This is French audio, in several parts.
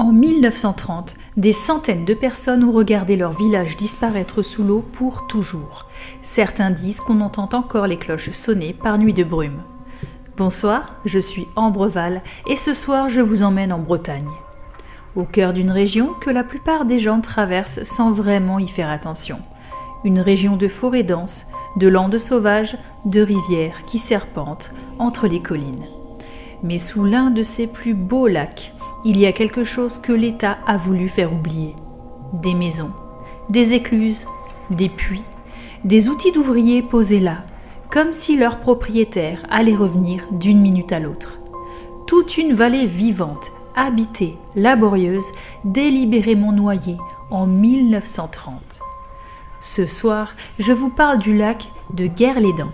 En 1930, des centaines de personnes ont regardé leur village disparaître sous l'eau pour toujours. Certains disent qu'on entend encore les cloches sonner par nuit de brume. Bonsoir, je suis Ambre Val et ce soir je vous emmène en Bretagne. Au cœur d'une région que la plupart des gens traversent sans vraiment y faire attention. Une région de forêts denses, de landes sauvages, de rivières qui serpentent entre les collines. Mais sous l'un de ses plus beaux lacs, il y a quelque chose que l'État a voulu faire oublier. Des maisons, des écluses, des puits, des outils d'ouvriers posés là, comme si leur propriétaire allait revenir d'une minute à l'autre. Toute une vallée vivante, habitée, laborieuse, délibérément noyée en 1930. Ce soir, je vous parle du lac de Guerlédan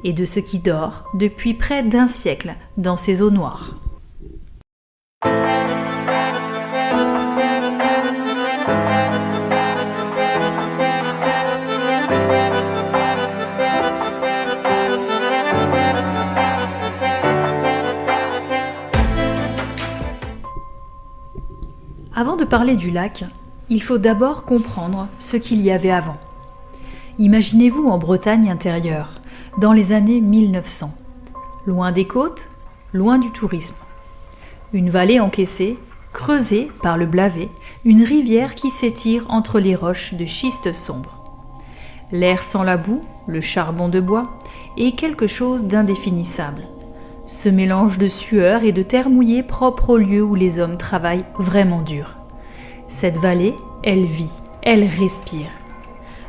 et de ce qui dort depuis près d'un siècle dans ses eaux noires. Avant de parler du lac, il faut d'abord comprendre ce qu'il y avait avant. Imaginez-vous en Bretagne intérieure, dans les années 1900, loin des côtes, loin du tourisme. Une vallée encaissée, creusée par le Blavet, une rivière qui s'étire entre les roches de schiste sombre. L'air sans la boue, le charbon de bois, et quelque chose d'indéfinissable. Ce mélange de sueur et de terre mouillée propre au lieu où les hommes travaillent vraiment dur. Cette vallée, elle vit, elle respire.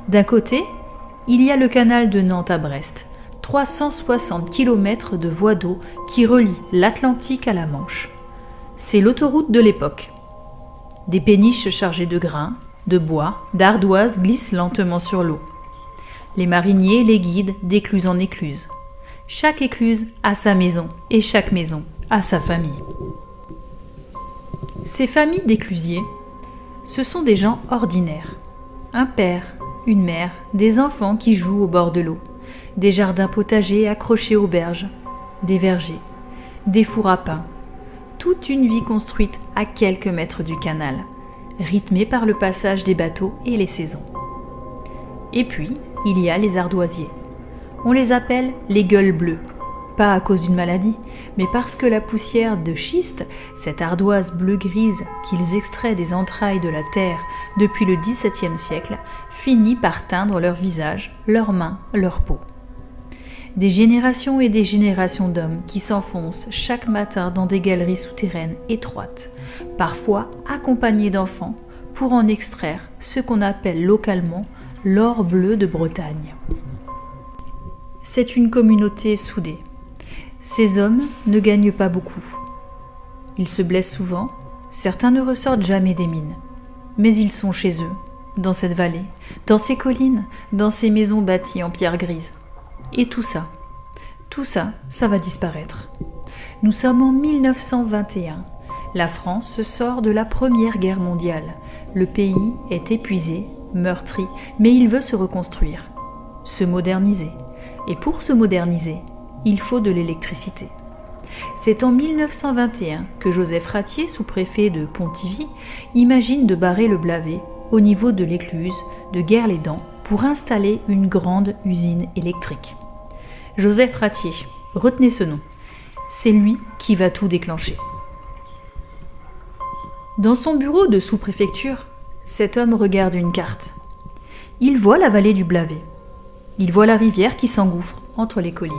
D'un côté, il y a le canal de Nantes à Brest, 360 km de voies d'eau qui relient l'Atlantique à la Manche. C'est l'autoroute de l'époque. Des péniches chargées de grains, de bois, d'ardoises glissent lentement sur l'eau. Les mariniers les guident d'écluse en écluse. Chaque écluse a sa maison et chaque maison a sa famille. Ces familles d'éclusiers, ce sont des gens ordinaires. Un père, une mère, des enfants qui jouent au bord de l'eau, des jardins potagers accrochés aux berges, des vergers, des fours à pain. Toute une vie construite à quelques mètres du canal, rythmée par le passage des bateaux et les saisons. Et puis, il y a les ardoisiers. On les appelle les gueules bleues, pas à cause d'une maladie, mais parce que la poussière de schiste, cette ardoise bleu-grise qu'ils extraient des entrailles de la terre depuis le XVIIe siècle, finit par teindre leur visage, leurs mains, leur peau. Des générations et des générations d'hommes qui s'enfoncent chaque matin dans des galeries souterraines étroites, parfois accompagnés d'enfants, pour en extraire ce qu'on appelle localement l'or bleu de Bretagne. C'est une communauté soudée. Ces hommes ne gagnent pas beaucoup. Ils se blessent souvent, certains ne ressortent jamais des mines. Mais ils sont chez eux, dans cette vallée, dans ces collines, dans ces maisons bâties en pierre grise. Et tout ça, ça va disparaître. Nous sommes en 1921. La France sort de la Première Guerre mondiale. Le pays est épuisé, meurtri, mais il veut se reconstruire, se moderniser. Et pour se moderniser, il faut de l'électricité. C'est en 1921 que Joseph Ratier, sous-préfet de Pontivy, imagine de barrer le Blavet au niveau de l'écluse de Guerlédan pour installer une grande usine électrique. Joseph Ratier, retenez ce nom, c'est lui qui va tout déclencher. Dans son bureau de sous-préfecture, cet homme regarde une carte. Il voit la vallée du Blavet. Il voit la rivière qui s'engouffre entre les collines.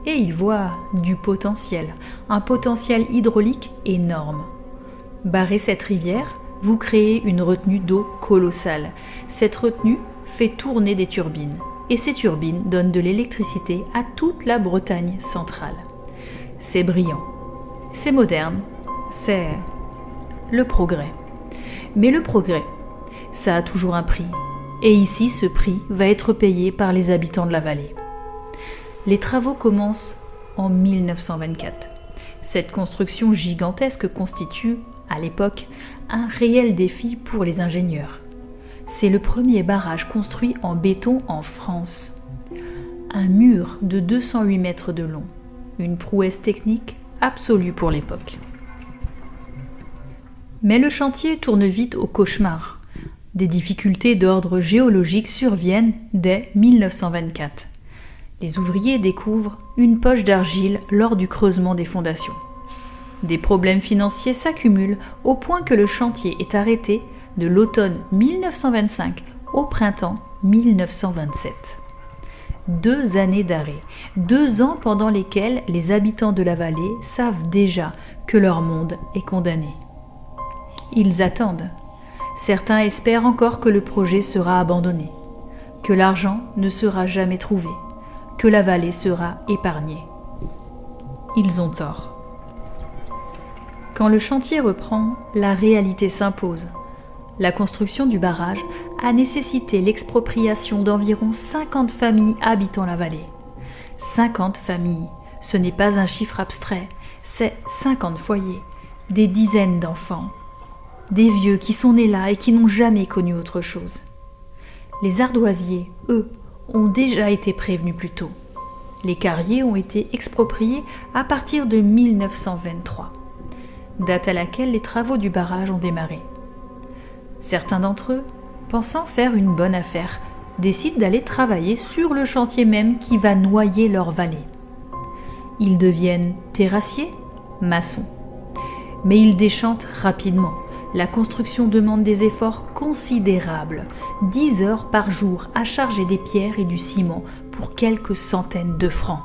Et il voit du potentiel, un potentiel hydraulique énorme. Barrer cette rivière, vous créez une retenue d'eau colossale. Cette retenue fait tourner des turbines. Et ces turbines donnent de l'électricité à toute la Bretagne centrale. C'est brillant, c'est moderne, c'est le progrès. Mais le progrès, ça a toujours un prix. Et ici, ce prix va être payé par les habitants de la vallée. Les travaux commencent en 1924. Cette construction gigantesque constitue, à l'époque, un réel défi pour les ingénieurs. C'est le premier barrage construit en béton en France. Un mur de 208 mètres de long, une prouesse technique absolue pour l'époque. Mais le chantier tourne vite au cauchemar. Des difficultés d'ordre géologique surviennent dès 1924. Les ouvriers découvrent une poche d'argile lors du creusement des fondations. Des problèmes financiers s'accumulent au point que le chantier est arrêté de l'automne 1925 au printemps 1927. 2 années d'arrêt, 2 ans pendant lesquels les habitants de la vallée savent déjà que leur monde est condamné. Ils attendent. Certains espèrent encore que le projet sera abandonné, que l'argent ne sera jamais trouvé, que la vallée sera épargnée. Ils ont tort. Quand le chantier reprend, la réalité s'impose. La construction du barrage a nécessité l'expropriation d'environ 50 familles habitant la vallée. 50 familles, ce n'est pas un chiffre abstrait, c'est 50 foyers, des dizaines d'enfants, des vieux qui sont nés là et qui n'ont jamais connu autre chose. Les ardoisiers, eux, ont déjà été prévenus plus tôt. Les carriers ont été expropriés à partir de 1923, date à laquelle les travaux du barrage ont démarré. Certains d'entre eux, pensant faire une bonne affaire, décident d'aller travailler sur le chantier même qui va noyer leur vallée. Ils deviennent terrassiers, maçons. Mais ils déchantent rapidement. La construction demande des efforts considérables, 10 heures par jour à charger des pierres et du ciment pour quelques centaines de francs.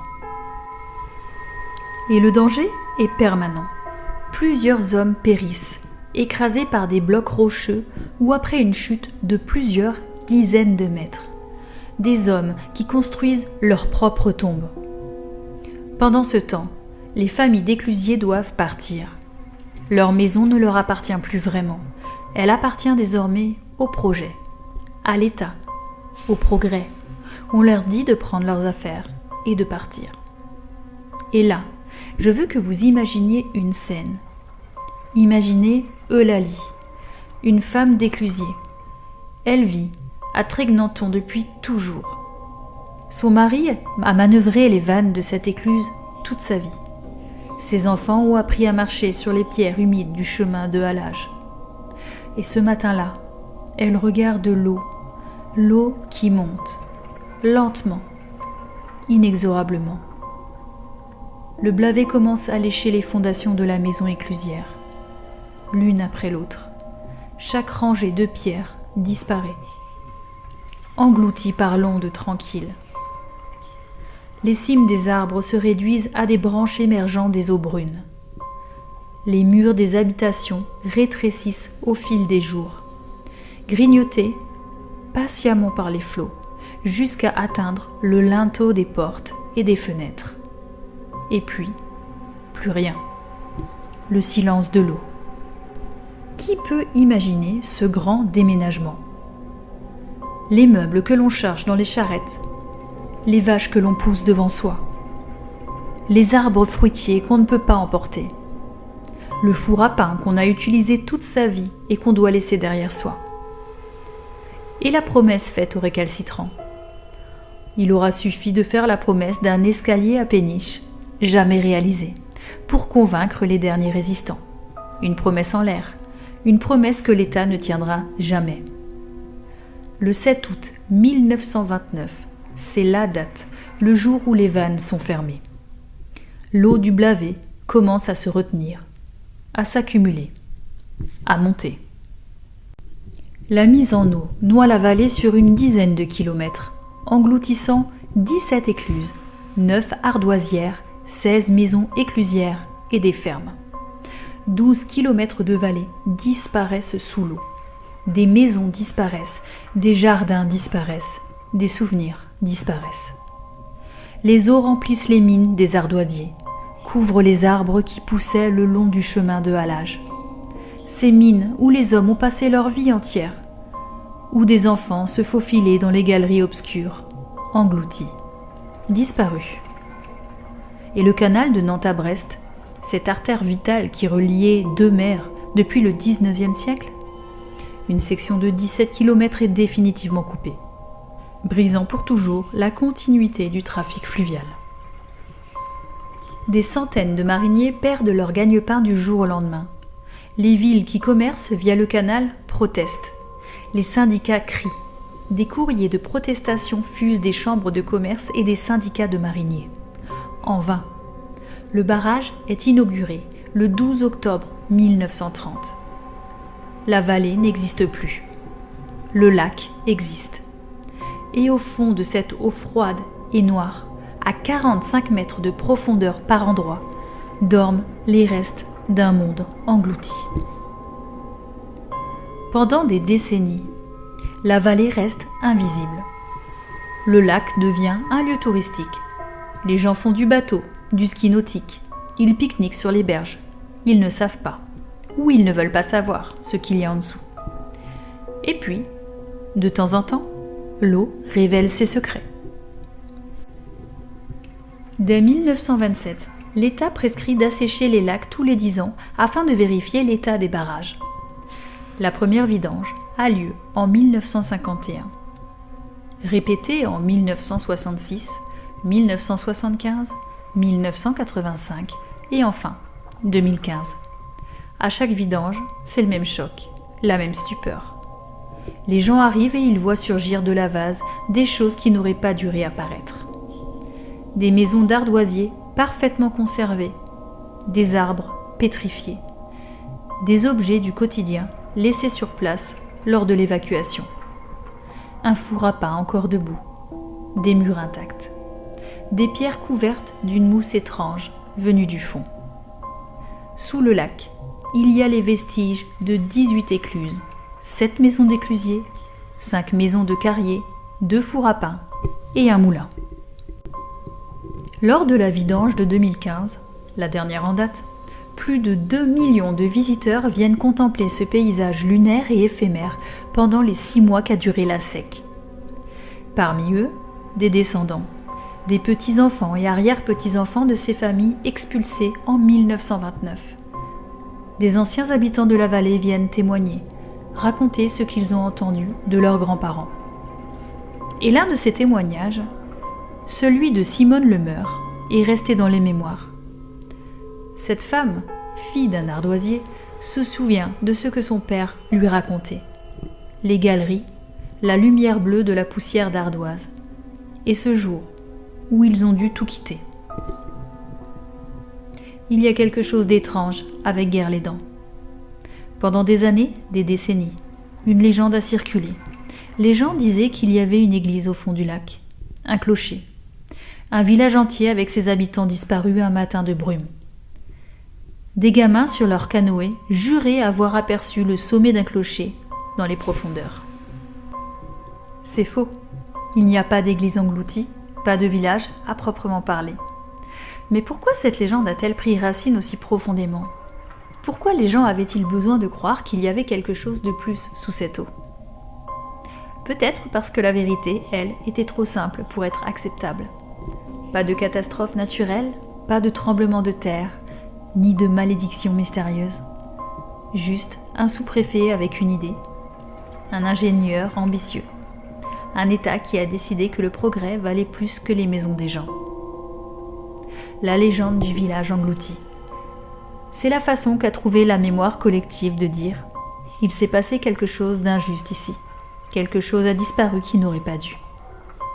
Et le danger est permanent. Plusieurs hommes périssent, écrasés par des blocs rocheux ou après une chute de plusieurs dizaines de mètres. Des hommes qui construisent leur propre tombe. Pendant ce temps, les familles d'éclusiers doivent partir. Leur maison ne leur appartient plus vraiment. Elle appartient désormais au projet, à l'État, au progrès. On leur dit de prendre leurs affaires et de partir. Et là, je veux que vous imaginiez une scène. Imaginez Eulalie, une femme d'éclusier. Elle vit à Trégnanton depuis toujours. Son mari a manœuvré les vannes de cette écluse toute sa vie. Ses enfants ont appris à marcher sur les pierres humides du chemin de halage. Et ce matin-là, elle regarde l'eau qui monte, lentement, inexorablement. Le blavet commence à lécher les fondations de la maison éclusière, l'une après l'autre. Chaque rangée de pierres disparaît, engloutie par l'onde tranquille. Les cimes des arbres se réduisent à des branches émergeant des eaux brunes. Les murs des habitations rétrécissent au fil des jours, grignotés patiemment par les flots, jusqu'à atteindre le linteau des portes et des fenêtres. Et puis, plus rien. Le silence de l'eau. Qui peut imaginer ce grand déménagement ? Les meubles que l'on charge dans les charrettes, les vaches que l'on pousse devant soi, les arbres fruitiers qu'on ne peut pas emporter, le four à pain qu'on a utilisé toute sa vie et qu'on doit laisser derrière soi. Et la promesse faite aux récalcitrants. Il aura suffi de faire la promesse d'un escalier à péniche, jamais réalisé, pour convaincre les derniers résistants. Une promesse en l'air, une promesse que l'État ne tiendra jamais. Le 7 août 1929, c'est la date, le jour où les vannes sont fermées. L'eau du Blavet commence à se retenir, à s'accumuler, à monter. La mise en eau noie la vallée sur une dizaine de kilomètres, engloutissant 17 écluses, 9 ardoisières, 16 maisons éclusières et des fermes. 12 kilomètres de vallée disparaissent sous l'eau. Des maisons disparaissent, des jardins disparaissent, des souvenirs disparaissent. Les eaux remplissent les mines des ardoisiers, couvrent les arbres qui poussaient le long du chemin de halage. Ces mines où les hommes ont passé leur vie entière, où des enfants se faufilaient dans les galeries obscures, engloutis, disparus. Et le canal de Nantes à Brest, cette artère vitale qui reliait deux mers depuis le XIXe siècle, une section de 17 km est définitivement coupée, brisant pour toujours la continuité du trafic fluvial. Des centaines de mariniers perdent leur gagne-pain du jour au lendemain. Les villes qui commercent via le canal protestent. Les syndicats crient. Des courriers de protestation fusent des chambres de commerce et des syndicats de mariniers. En vain. Le barrage est inauguré le 12 octobre 1930. La vallée n'existe plus. Le lac existe. Et au fond de cette eau froide et noire, à 45 mètres de profondeur par endroit, dorment les restes d'un monde englouti. Pendant des décennies, la vallée reste invisible. Le lac devient un lieu touristique. Les gens font du bateau, du ski nautique. Ils pique-niquent sur les berges. Ils ne savent pas, ou ils ne veulent pas savoir ce qu'il y a en dessous. Et puis, de temps en temps, l'eau révèle ses secrets. Dès 1927, l'État prescrit d'assécher les lacs tous les 10 ans afin de vérifier l'état des barrages. La première vidange a lieu en 1951. Répétée en 1966, 1975, 1985 et enfin 2015. À chaque vidange, c'est le même choc, la même stupeur. Les gens arrivent et ils voient surgir de la vase des choses qui n'auraient pas dû réapparaître. Des maisons d'ardoisiers parfaitement conservées, des arbres pétrifiés, des objets du quotidien laissés sur place lors de l'évacuation. Un four à pain encore debout, des murs intacts, des pierres couvertes d'une mousse étrange venue du fond. Sous le lac, il y a les vestiges de 18 écluses, 7 maisons d'éclusiers, 5 maisons de carriers, 2 fours à pain et un moulin. Lors de la vidange de 2015, la dernière en date, plus de 2 millions de visiteurs viennent contempler ce paysage lunaire et éphémère pendant les 6 mois qu'a duré la sec. Parmi eux, des descendants, des petits-enfants et arrière-petits-enfants de ces familles expulsées en 1929. Des anciens habitants de la vallée viennent témoigner, raconter ce qu'ils ont entendu de leurs grands-parents. Et l'un de ces témoignages, celui de Simone Lemeur, est resté dans les mémoires. Cette femme, fille d'un ardoisier, se souvient de ce que son père lui racontait. Les galeries, la lumière bleue de la poussière d'ardoise, et ce jour où ils ont dû tout quitter. Il y a quelque chose d'étrange avec Guerre-les-Dents. Pendant des années, des décennies, une légende a circulé. Les gens disaient qu'il y avait une église au fond du lac, un clocher, un village entier avec ses habitants disparus un matin de brume. Des gamins sur leur canoë juraient avoir aperçu le sommet d'un clocher dans les profondeurs. C'est faux. Il n'y a pas d'église engloutie, pas de village à proprement parler. Mais pourquoi cette légende a-t-elle pris racine aussi profondément ? Pourquoi les gens avaient-ils besoin de croire qu'il y avait quelque chose de plus sous cette eau ? Peut-être parce que la vérité, elle, était trop simple pour être acceptable. Pas de catastrophe naturelle, pas de tremblement de terre, ni de malédiction mystérieuse. Juste un sous-préfet avec une idée, un ingénieur ambitieux, un État qui a décidé que le progrès valait plus que les maisons des gens. La légende du village englouti. C'est la façon qu'a trouvé la mémoire collective de dire « Il s'est passé quelque chose d'injuste ici. Quelque chose a disparu qui n'aurait pas dû. »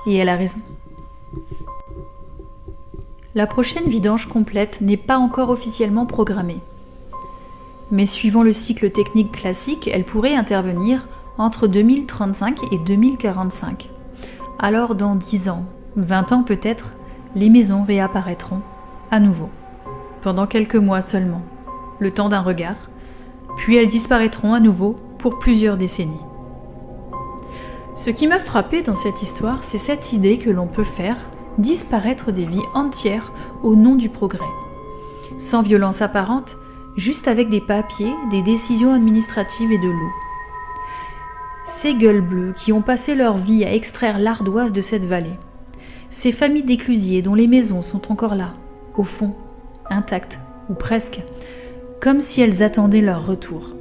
Et elle a raison. La prochaine vidange complète n'est pas encore officiellement programmée. Mais suivant le cycle technique classique, elle pourrait intervenir entre 2035 et 2045. Alors dans 10 ans, 20 ans peut-être, les maisons réapparaîtront à nouveau. Pendant quelques mois seulement, le temps d'un regard, puis elles disparaîtront à nouveau pour plusieurs décennies. Ce qui m'a frappé dans cette histoire, c'est cette idée que l'on peut faire disparaître des vies entières au nom du progrès. Sans violence apparente, juste avec des papiers, des décisions administratives et de l'eau. Ces gueules bleues qui ont passé leur vie à extraire l'ardoise de cette vallée. Ces familles d'éclusiers dont les maisons sont encore là, au fond, intactes ou presque, comme si elles attendaient leur retour.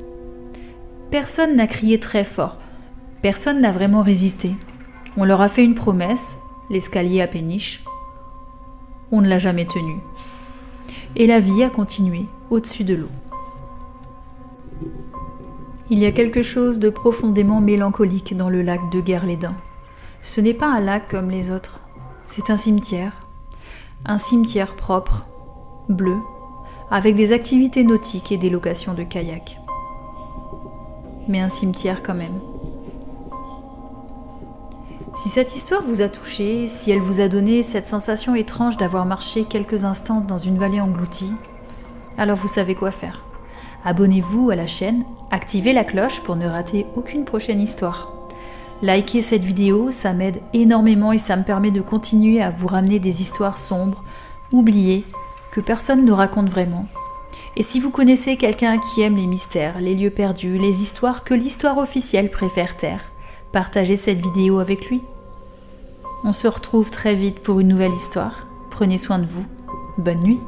Personne n'a crié très fort, personne n'a vraiment résisté. On leur a fait une promesse, l'escalier à péniche. On ne l'a jamais tenu. Et la vie a continué au-dessus de l'eau. Il y a quelque chose de profondément mélancolique dans le lac de Guerre-les-Dents. Ce n'est pas un lac comme les autres, c'est un cimetière propre, bleu, avec des activités nautiques et des locations de kayak. Mais un cimetière quand même. Si cette histoire vous a touché, si elle vous a donné cette sensation étrange d'avoir marché quelques instants dans une vallée engloutie, alors vous savez quoi faire. Abonnez-vous à la chaîne, activez la cloche pour ne rater aucune prochaine histoire. Likez cette vidéo, ça m'aide énormément et ça me permet de continuer à vous ramener des histoires sombres, oubliées, que personne ne raconte vraiment. Et si vous connaissez quelqu'un qui aime les mystères, les lieux perdus, les histoires que l'histoire officielle préfère taire, partagez cette vidéo avec lui. On se retrouve très vite pour une nouvelle histoire. Prenez soin de vous. Bonne nuit.